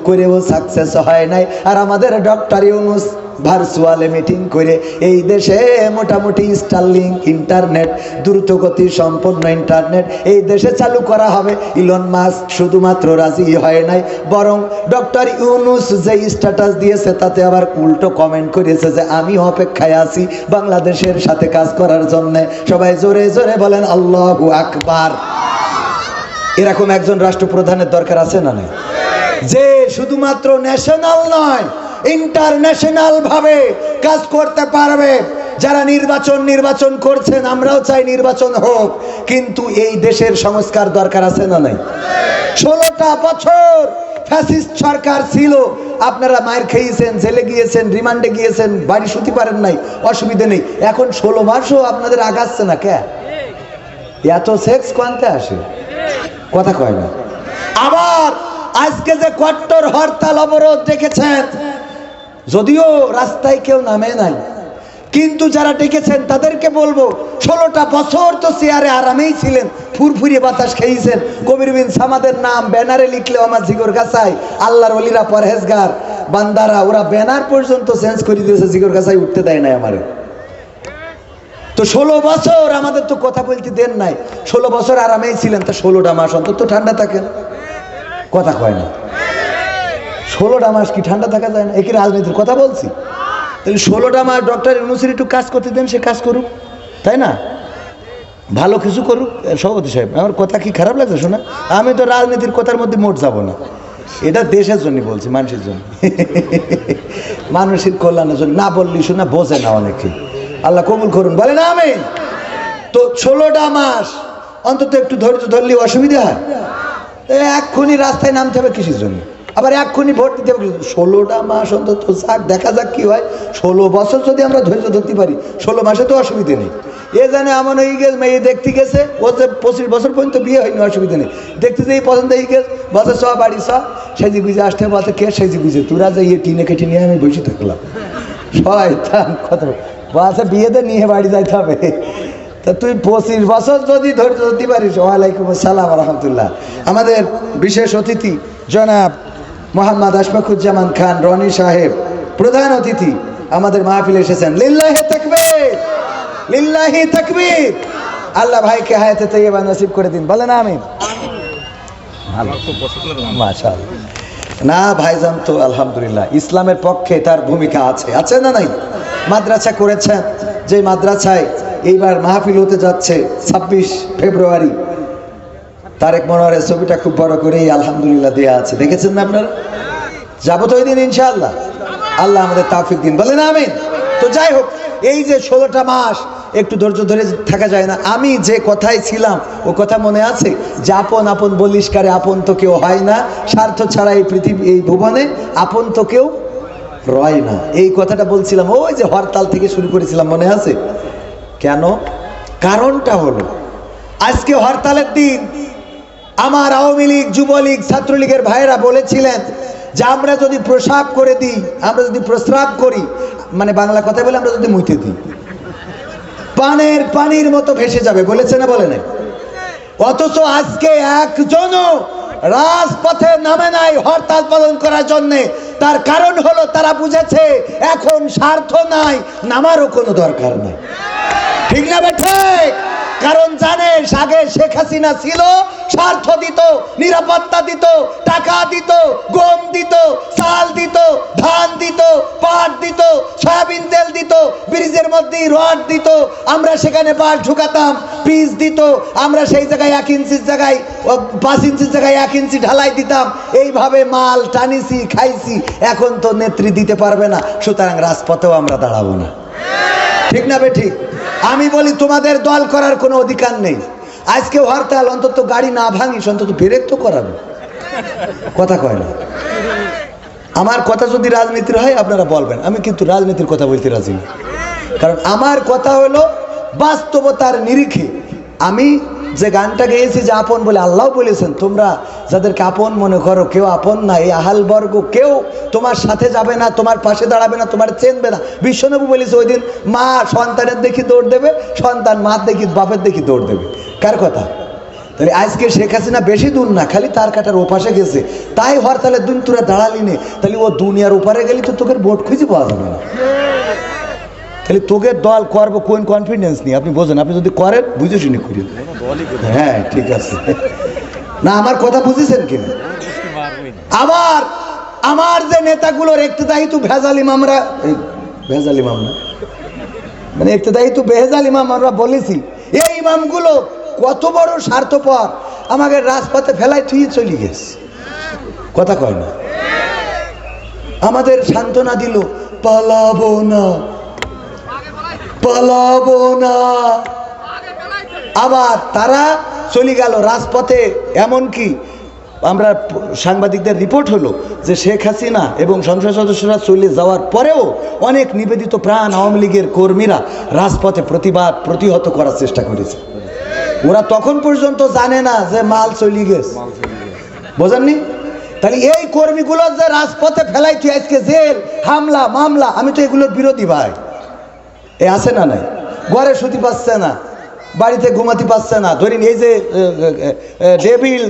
করেও সাকসেস হয় নাই। আর আমাদের ডক্টর ইউনূস ভার্চুয়ালে মিটিং করে এই দেশে মোটামুটি স্টারলিংক ইন্টারনেট, দ্রুতগতি সম্পন্ন ইন্টারনেট এই দেশে চালু করা হবে। ইলন মাস্ক শুধুমাত্র রাজি হয় নাই, বরং ডক্টর ইউনূস যে স্ট্যাটাস দিয়েছে তাতে আবার উল্টো কমেন্ট করেছে যে আমি অপেক্ষায় আছি বাংলাদেশের সাথে কাজ করার জন্য। সবাই জোরে জোরে বলেন আল্লাহু আকবার। এরকম একজন রাষ্ট্রপ্রধানের দরকার আছে না নাই? যে শুধুমাত্র ন্যাশনাল নয়, ইন্টারন্যাশনাল ভাবে কাজ করতে পারবে। যারা নির্বাচন করছেন, আমরাও চাই নির্বাচন হোক, কিন্তু এই দেশের সংস্কার দরকার আছে না নাই? 16টা বছর ফ্যাসিস্ট সরকার ছিল, আপনারা মায়ের খেয়েছেন, জেলে গিয়েছেন, রিমান্ডে গিয়েছেন, বাড়ি শুতে পারেন নাই, অসুবিধা নেই। এখন 16 মাসও আপনাদের আগাচ্ছে না কে? এত সেক্স কোয়ান্তে আসে, কথা কয় না। আবার আজকে যে কট্টর হরতাল অবরোধ দেখেছেন, যদিও রাস্তায় কেউ নামে নাই, কিন্তু যারা ডেকেছেন তাদেরকে বলবো 16টা বছর তো চেয়ারে আরামেই ছিলেন, ফুরফুরিয়ে বাতাস খেয়েছেন। কবির বিন সামাদের নাম ব্যানারে লিখলেও আমার জিগর গাছায়, আল্লাহর ওলিরা পরহেজগার বান্দারা ওরা ব্যানার পর্যন্ত চেঞ্জ করে দিয়েছে, জিগর গাছায় উঠতে দেয় নাই আমারে। তো 16 বছর আমাদের তো কথা বলতে দেন নাই। 16 বছর আরামেই ছিলেন, তা 16টা মাস অন্তত ঠান্ডা থাকেন, কথা কয় না। 16টা মাস কি ঠান্ডা থাকা যায় না? একই রাজনীতির কথা বলছি। তাহলে 16টা মাস ডক্টর ইউনূসের একটু কাজ করতে দেন, সে কাজ করুক, তাই না? ভালো কিছু করুক। সভাপতি সাহেব, আমার কথা কি খারাপ লাগছে শোনা? আমি তো রাজনীতির কথার মধ্যে মোট যাব না, এটা দেশের জন্য বলছি, মানুষের জন্য, মানুষের কল্যাণের জন্য। না বললি শোনা বোঝে না অনেকে, আল্লাহ কবুল করুন, বলে না আমিন। তো 16টা মাস অন্তত একটু ধৈর্য ধরলে অসুবিধা হয়? এক্ষুনি রাস্তায় নামতে হবে কিসের জন্য? আবার এক্ষুনি ভোট দিতে হবে? 16টা মাস অন্তত যাক, দেখা যাক কি হয়। 16 বছর যদি আমরা ধৈর্য ধরতে পারি, 16 মাসে তো অসুবিধে নেই। এ জানে এমন হয়ে গেছে, মেয়ে দেখতে গেছে, ও যে 25 বছর পর্যন্ত বিয়ে হয়নি, অসুবিধা নেই। দেখতে যে পছন্দ হয়ে গেছে, বসে স বাড়ি স সেজি গুজে আসতে বলতে কে সেজি গুজে, তোরা যে ইয়ে টিনে কেটে নিয়ে আমি বসে থাকলাম, শয়তান কত বসে বিয়েতে নিয়ে বাড়ি যাইতে হবে। তা তুই 25 বছর যদি ধৈর্য ধরতে পারিস। ওয়ালাইকুম আসসালাম রাহমাতুল্লাহ। আমাদের বিশেষ অতিথি জনাব মোহাম্মদ আশফাকুজ্জামান খান রনি সাহেব প্রধান অতিথি আমাদের মাহফিলে এসেছেন। লিল্লাহি তাকবীর, লিল্লাহি তাকবীর। আল্লাহ ভাইকে হায়াতে তাইয়্যিবা নসিব করে দিন, বলেন আমিন। মাশাআল্লাহ। না ভাইজান তো আলহামদুলিল্লাহ ইসলামের পক্ষে তার ভূমিকা আছে, আছে না নাই? মাদ্রাসা করেছেন, যে মাদ্রাসায় এইবার মাহফিল হতে যাচ্ছে 26 ফেব্রুয়ারি, তারেক মনোয়ারের ছবিটা খুব বড় করেই আলহামদুলিল্লাহ দেয়া আছে, দেখেছেন না আপনারা? যাবো তো ওই দিন ইনশাআল্লাহ, আল্লাহ আমাদের তাওফিক দিন, বলেন আমিন। তো যাই হোক, এই যে 16টা মাস একটু ধৈর্য ধরে থাকা যায় না? আমি যে কথায় ছিলাম ও কথা মনে আছে যে আপন আপন বলিষ্কারে আপন তো কেউ হয় না, স্বার্থ ছাড়া এই পৃথিবী এই ভুবনে আপন তো কেউ রয় না। এই কথাটা বলছিলাম, ওই যে হরতাল থেকে শুরু করেছিলাম, মনে আছে? কেন? কারণটা হলো আজকে হরতালের দিন আমার আওয়ামী লীগ, যুবলীগ, ছাত্রলীগের ভাইয়েরা বলেছিলেন যে আমরা যদি প্রস্রাব করে দিই, আমরা যদি প্রস্রাব করি, মানে বাংলা কথায় বলে আমরা যদি মুইতে দিই, পানির মতো ভেসে যাবে, বলেছে না বলে নাই? অথচ আজকে একজনও রাজপথে নামে নাই হরতাল পালন করার জন্য। তার কারণ হলো তারা বুঝেছে এখন স্বার্থ নাই, নামারও কোনো দরকার নাই। ঠিক না বেঠিক? কারণ জানেন আগে শেখ হাসিনা ছিল, স্বার্থ দিত, নিরাপত্তা দিত, টাকা দিত, গম দিত, চাল দিত, ধান দিত, পাট দিত, সয়াবিন তেল দিত, ব্রিজের মধ্যে রড দিত, আমরা সেখানে বাঁশ ঢুকাতাম, পিচ দিত, আমরা সেই জায়গায় 1 ইঞ্চির জায়গায় 5 ইঞ্চির জায়গায় 1 ইঞ্চি ঢালাই দিতাম, এইভাবে মাল টানিছি, খাইছি। এখন তো নেত্রী দিতে পারবে না, সুতরাং রাজপথেও আমরা দাঁড়াবো না। ঠিক না বে ঠিক? আমি বলি তোমাদের দল করার কোনো অধিকার নেই। আজকে হরতাল, অন্তত গাড়ি না ভাঙিস, অন্তত ব্রেক তো করাবে। কথা কয় না। আমার কথা যদি রাজনীতির হয় আপনারা বলবেন, আমি কিন্তু রাজনীতির কথা বলতে রাজি না। কারণ আমার কথা হলো বাস্তবতার নিরিখে। আমি যে গানটা গেয়েছি যে আপন বলে আল্লাহ বলেছেন, তোমরা যাদেরকে আপন মনে করো কেউ আপন না, এই আহাল বর্গ কেউ তোমার সাথে যাবে না, তোমার পাশে দাঁড়াবে না, তোমার চেনবে না। বিশ্বনবী বলেছে ওই দিন মা সন্তানের দেখি দৌড় দেবে, সন্তান মা দেখি বাপের দেখি দৌড় দেবে। কার কথা? তাহলে আজকে শেখ হাসিনা বেশি দূর না, খালি তার কাটার ওপাশে গেছে, তাই হরতালের দিন তোরা দাঁড়ালি নে। তাহলে ও দুনিয়ার ওপারে গেলি তো তোকে ভোট খুঁজে পাওয়া যাবে না। তাহলে তোকে দল করবো কোন কনফিডেন্স নিয়ে? আপনি বোঝেন, আপনি যদি করেন বুঝে শুনে করি। হ্যাঁ ঠিক আছে না, আমার কথা বুঝেছেন কিনা? আমার যে নেতাগুলোর ইক্তেদায়ী তো ভেজাল ইমামরা, ভেজাল ইমাম না মানে ইক্তেদায়ী তো বেহেজাল ইমাম আমরা বলেছি, এই ইমামগুলো কত বড় স্বার্থপর, আমাকে রাজপথে ফেলাই তুই চলে গেছে। কথা কয় না। আমাদের সান্ত্বনা দিল, পালাবো না, পালাবো না। আবার তারা চলে গেল রাজপথে। এমনকি আমরা সাংবাদিকদের রিপোর্ট হলো যে শেখ হাসিনা এবং সংসদ সদস্যরা চলে যাওয়ার পরেও অনেক নিবেদিত প্রাণ আওয়ামী লীগের কর্মীরা রাজপথে প্রতিবাদ প্রতিহত করার চেষ্টা করেছে। ওরা তখন পর্যন্ত জানে না যে মাল চলে গেছে। বোঝেননি? তাহলে এই কর্মীগুলো যে রাজপথে ফেলাই তুই আজকে জেল হামলা মামলা, আমি তো এগুলোর বিরোধী ভাই। এ আছে না নাই? ঘরে শুতে পাচ্ছে না, বাড়িতে ঘুমাতে পাচ্ছে না। ধরিন এই যে ডেভিল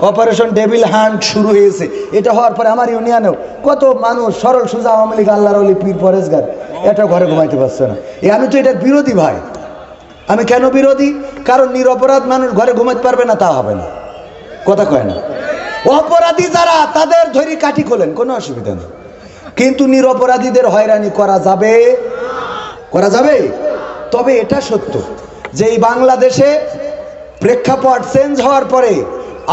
অপারেশন ডেভিল হান্ট শুরু হয়েছে, এটা হওয়ার পরে আমার ইউনিয়নেও কত মানুষ সরল সোজা আওয়ামী লীগ আল্লাহর ওলি পীর পরেশগার এটা ঘরে ঘুমাইতে পারছে না। আমি তো এটার বিরোধী ভাই। আমি কেন বিরোধী? কারণ নিরপরাধ মানুষ ঘরে ঘুমাতে পারবে না, তা হবে না। কথা কয় না। অপরাধী যারা তাদের ধরি কাঠি খোলেন, কোনো অসুবিধা নেই, কিন্তু নিরপরাধীদের হয়রানি করা যাবে, করা যাবে। তবে এটা সত্য যে এই বাংলাদেশে প্রেক্ষাপট চেঞ্জ হওয়ার পরে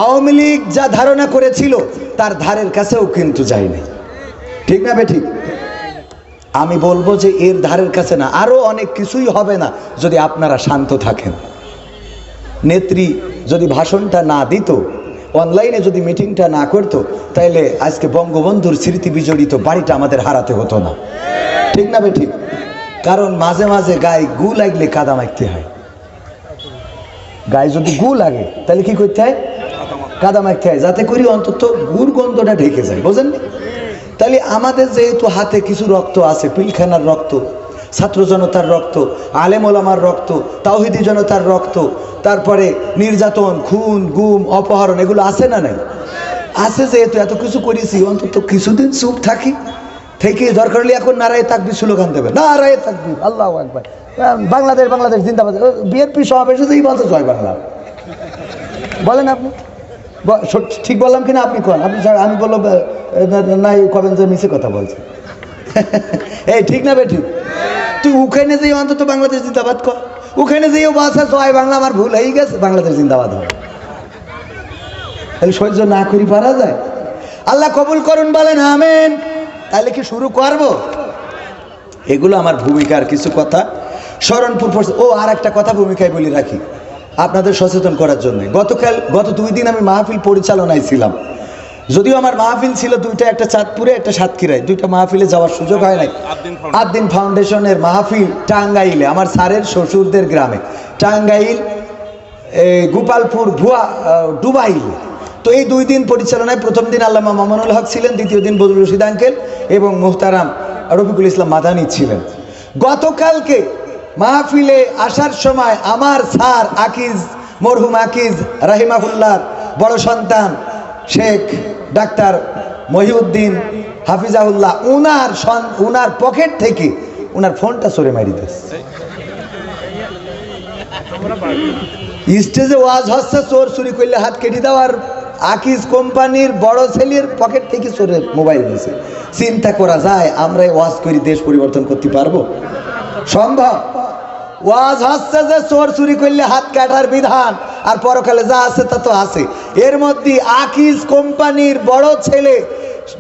আওয়ামী লীগ যা ধারণা করেছিল তার ধারের কাছেও কিন্তু যায়নি। ঠিক না বে ঠিক? আমি বলবো যে এর ধারের কাছে না, আরো অনেক কিছুই হবে না যদি আপনারা শান্ত থাকেন। নেত্রী যদি ভাষণটা না দিত, অনলাইনে যদি মিটিংটা না করতো, তাইলে আজকে বঙ্গবন্ধুর স্মৃতি বিজড়িত বাড়িটা আমাদের হারাতে হতো না। ঠিক না বে ঠিক? কারণ মাঝে মাঝে গায়ে গু লাগলে কাদা মাখতে হয়। গায়ে যদি গু লাগে তাহলে কি করতে হয়? কাদা মাখতে হয়, যাতে করি অন্তত গুড় গন্ধটা ঢেকে যায়। বোঝেন? তাহলে আমাদের যেহেতু হাতে কিছু রক্ত আছে, পিলখানার রক্ত, ছাত্র জনতার রক্ত, আলেম ওলামার রক্ত, তাওহিদি জনতার রক্ত, তারপরে নির্যাতন, খুন, গুম, অপহরণ, এগুলো আছে না নাই? আছে। যেহেতু এত কিছু করেছি, অন্তত কিছুদিন চুপ থাকি, থেকে দরকার হলে এখন নারায়ে তাকবীর স্লোগান দেবে, নারায়ে তাকবীর, আল্লাহু আকবার, বাংলাদেশ বাংলাদেশ জিন্দাবাদ। বিএনপি সমাবেশে যেই বলতে জয় বাংলা বলেন আপনি, ঠিক বললাম কিনা আপনি কোন? আপনি আমি বললাম নাই কবেন যে মিছে কথা বলছে। এই ঠিক না বে ঠিক? তুই ওখানে যেই অন্তত বাংলাদেশ জিন্দাবাদ কর, ওখানে যেও বলছে জয় বাংলা, আমার ভুল হয়ে গেছে, বাংলাদেশ জিন্দাবাদ হবে। তাহলে সহ্য না করি পারা যায়? আল্লাহ কবুল করুন, বলেন আমেন। তাহলে কি শুরু করব? এগুলো আমার ভূমিকার কিছু কথা স্মরণপুর পড়ছে। ও আর একটা কথা ভূমিকায় বলি রাখি আপনাদের সচেতন করার জন্য। গত 2 দিন আমি মাহফিল পরিচালনায় ছিলাম। যদিও আমার মাহফিল ছিল দুইটা, একটা চাঁদপুরে একটা সাতক্ষীরায়। দুইটা মাহফিলে যাওয়ার সুযোগ হয় নাই। আদ্দিন ফাউন্ডেশনের মাহফিল টাঙ্গাইলে, আমার স্যারের শ্বশুরদের গ্রামে, টাঙ্গাইল, গোপালপুর, ডুবাইলে। তো এই 2 দিন পরিচালনায় প্রথম দিন আল্লামা মামুনুল হক ছিলেন, দ্বিতীয় দিন বদরুল রশিদ আঙ্কেল এবং মুহতারাম রফিকুল ইসলাম মাদানী ছিলেন। গতকালকে মাহফিলে আসার সময় আমার স্যার আকিজ, মরহুম আকিজ রাহিমাহুল্লাহর বড় সন্তান শেখ ডাক্তার মহিউদ্দিন হাফিজাহুল্লাহ, উনার পকেট থেকে উনার ফোনটা সরে মারি দিয়েছে। স্টেজে ওয়াজ হচ্ছে চোর চুরি করলে হাত কেটে দাও, আর আকিজ কোম্পানির বড় ছেলের পকেট থেকে চোরের মোবাইল দিয়েছে। চিন্তা করা যায় আমরা ওয়াজ করি দেশ পরিবর্তন করতে পারবো? সম্ভব? ওয়াজ হচ্ছে যে চোর চুরি করলে হাত কাটার বিধান, আর পরকালে যা আছে তা তো আছে। এর মধ্যে আকিজ কোম্পানির বড় ছেলে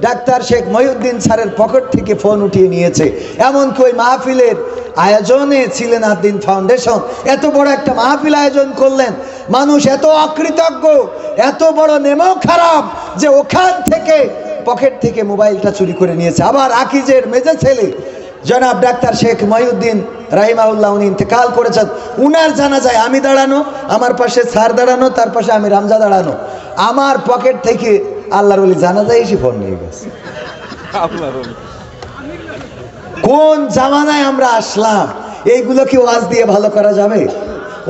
ডাক্তার শেখ মহিউদ্দিন স্যারের পকেট থেকে ফোন উঠিয়ে নিয়েছে। এমনকি ওই মাহফিলের আয়োজনে ছিলেন আদ্দিন ফাউন্ডেশন, এত বড় একটা মাহফিল আয়োজন করলেন, মানুষ এত অকৃতজ্ঞ, এত বড় নেমো খারাপ যে ওখান থেকে পকেট থেকে মোবাইলটা চুরি করে নিয়েছে। আবার আকিজের মেজে ছেলে জনাব ডাক্তার শেখ মহিউদ্দিন রাহিমাহুল্লাহ, উনি ইন্তেকাল করেছেন। উনার জানাজায় আমি দাঁড়ানো, আমার পাশে স্যার দাঁড়ানো, তার পাশে আমি রামজা দাঁড়ানো, আমার পকেট থেকে আল্লাহর ওলি জানাজায় এসে ফোন নিয়ে গেছে। কোন জামানায় আমরা আসলাম? এইগুলো কি ওয়াজ দিয়ে ভালো করা যাবে?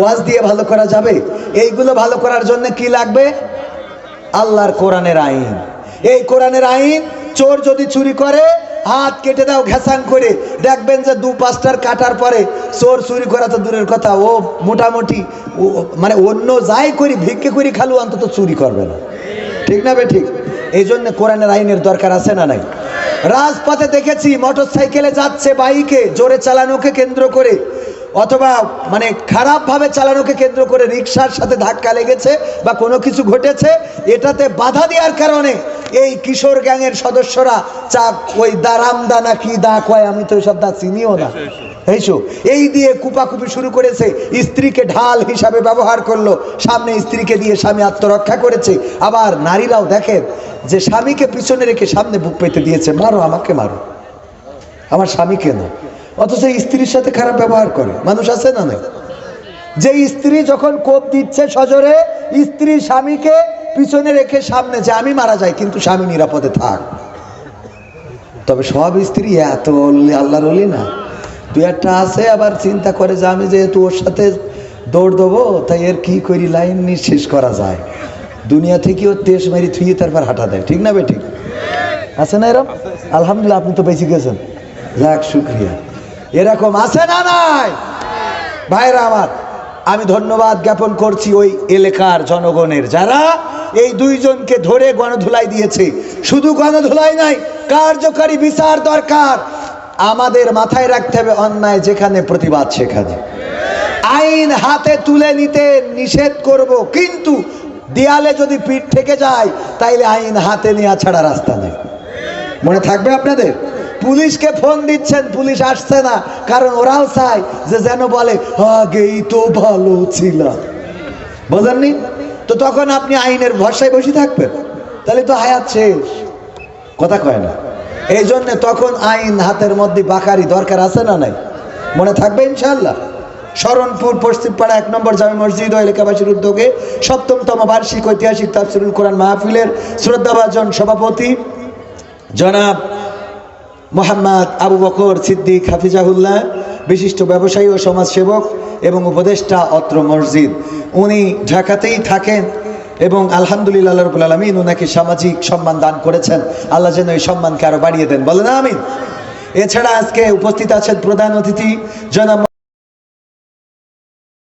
ওয়াজ দিয়ে ভালো করা যাবে? এইগুলো ভালো করার জন্য কি লাগবে? আল্লাহর কোরআনের আইন। এই কোরআনের আইন, চোর যদি চুরি করে হাত কেটে দাও ঘেসাং করে, দেখবেন যে 2-5টার কাটার পরে চোর চুরি করা তো দূরের কথা, ও মোটামুটি মানে অন্য যাই করি ভিক্ষে করি খালু, অন্তত চুরি করবে না। ঠিক না বে ঠিক? এই জন্য কোরআনের আইনের দরকার আছে না নাই? রাজপথে দেখেছি মোটর সাইকেলে যাচ্ছে, বাইকে জোরে চালানোকে কেন্দ্র করে অথবা মানে খারাপভাবে চালানোকে কেন্দ্র করে রিক্সার সাথে ধাক্কা লেগেছে বা কোনো কিছু ঘটেছে, এটাতে বাধা দেওয়ার কারণে এই কিশোর গ্যাংয়ের সদস্যরা ওই দারামদা না কি দা কয়, আমি তো সব দা চিনিও না, এই দিয়ে কুপাকুপি শুরু করেছে। স্ত্রীকে ঢাল হিসাবে ব্যবহার করলো, সামনে স্ত্রীকে দিয়ে স্বামী আত্মরক্ষা করেছে। আবার নারীরাও দেখেন যে স্বামীকে পিছনে রেখে সামনে বুক পেতে দিয়েছে, মারো আমাকে মারো, আমার স্বামীকে না, অথচ স্ত্রীর সাথে খারাপ ব্যবহার করে মানুষ আছে না নাই? যে স্ত্রী যখন কোপ দিচ্ছে সজোরে, স্ত্রী স্বামীকে পিছনে রেখে সামনে, যে আমি মারা যাই কিন্তু স্বামী নিরাপদে থাক। তবে সব স্ত্রী এত আল্লাহর ওলি না, 2-1টা আছে আবার চিন্তা করে যে আমি যেহেতু ওর সাথে দৌড় দেবো, তাই এর কি করি লাইন নিয়ে শেষ করা যায়, দুনিয়া থেকে ওর তেজ মারি থুয়ে তারপর হাঁটা দেয়। ঠিক না বে ঠিক? আছে না এরকম? আলহামদুলিল্লাহ, আপনি তো বেঁচে গেছেন, যাক শুক্রিয়া। এরকম আছে না নাই? ভাইরা আমার, আমি ধন্যবাদ জ্ঞাপন করছি ওই এলাকার জনগণের, যারা এই দুইজনকে ধরে গণধুলাই দিয়েছে। শুধু গণধুলাই নাই, কার্যকারী বিচার দরকার। আমাদের মাথায় রাখতে হবে, অন্যায় যেখানে প্রতিবাদ সেখানে। আইন হাতে তুলে নিতে নিষেধ করব, কিন্তু দেয়ালে যদি পিঠ থেকে যায় তাইলে আইন হাতে নেওয়া ছাড়া রাস্তা নেই। মনে থাকবে আপনাদের? পুলিশকে ফোন দিচ্ছেন, পুলিশ আসছে না, কারণ ওরাও চায় যে যেন বলে আগেই তো ভালো ছিল, বোঝেননি তো? তখন আপনি আইনের ভরসায় বসে থাকবেন, তাহলে তো হায়াত শেষ। কথা কয় না? এই জন্য তখন আইন হাতের মধ্যে বাকারি দরকার আছে না নাই? মনে থাকবে ইনশাআল্লাহ। শরণপুর পশ্চিমপাড়া 1 নম্বর জামে মসজিদ ও এলাকাবাসীর উদ্যোগে ৭ম বার্ষিক ঐতিহাসিক তাফসীরুল কোরআন মাহফিলের শ্রদ্ধাভাজন সভাপতি জনাব মোহাম্মদ আবু বকর সিদ্দিক হাফিজাহুল্লাহ, বিশিষ্ট ব্যবসায়ী ও সমাজসেবক এবং উপদেষ্টা অত্র মসজিদ, উনি ঢাকাতেই থাকেন এবং আলহামদুলিল্লাহ আল্লাহ রাব্বুল আলামিন ওনাকে সামাজিক সম্মান দান করেছেন। আল্লাহ যেন এই সম্মানকে আরো বাড়িয়ে দেন, বলেন আমিন। এছাড়া আজকে উপস্থিত আছেন প্রধান অতিথি জনাব